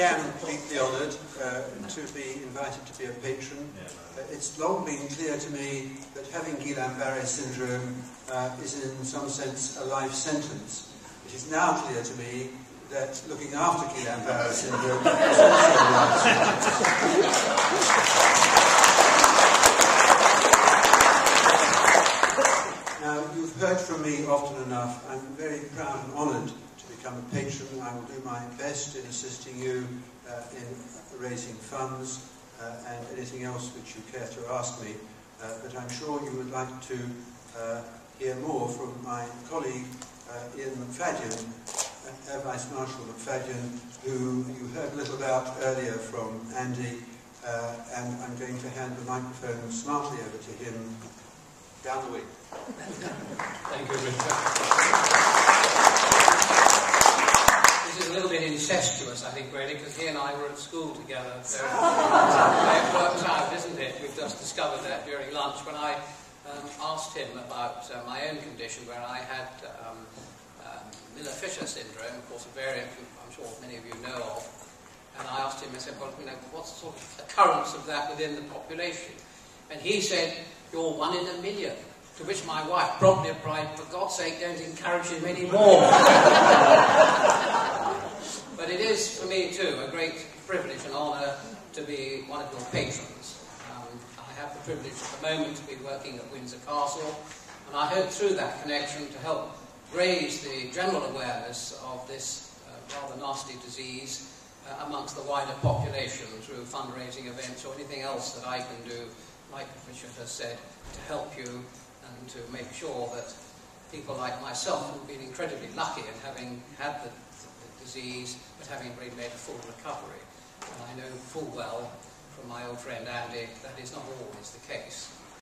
am deeply honoured to be invited to be a patron. It's long been clear to me that having Guillain-Barré syndrome is in some sense a life sentence. It is now clear to me that looking after Guillain-Barré syndrome is also a life sentence. Now, you've heard from me often enough. I'm very proud and honoured to become a patron. I will do my best in assisting you in raising funds and anything else which you care to ask me. But I'm sure you would like to hear more from my colleague Iain McFaddyen, Air Vice Marshal McFaddyen, who you heard a little about earlier from Andy, and I'm going to hand the microphone smartly over to him down the way. Thank you, Richard. This is a little bit incestuous, I think, really, because he and I were at school together. So it works out, isn't it? We've just discovered that during lunch when I asked him about my own condition, where I had Miller-Fisher syndrome, of course, a variant I'm sure many of you know of. And I asked him, I said, well, you know, what's the sort of occurrence of that within the population? And he said, you're 1 in a million. To which my wife probably replied, for God's sake, don't encourage him anymore. But it is, for me too, a great privilege and honour to be one of your patrons. I have the privilege at the moment to be working at Windsor Castle, and I hope through that connection to help raise the general awareness of this rather nasty disease amongst the wider population through fundraising events or anything else that I can do, like Richard has said, to help you and to make sure that people like myself who've been incredibly lucky in having had the disease but having really made a full recovery. And I know full well from my old friend Andy that is not always the case.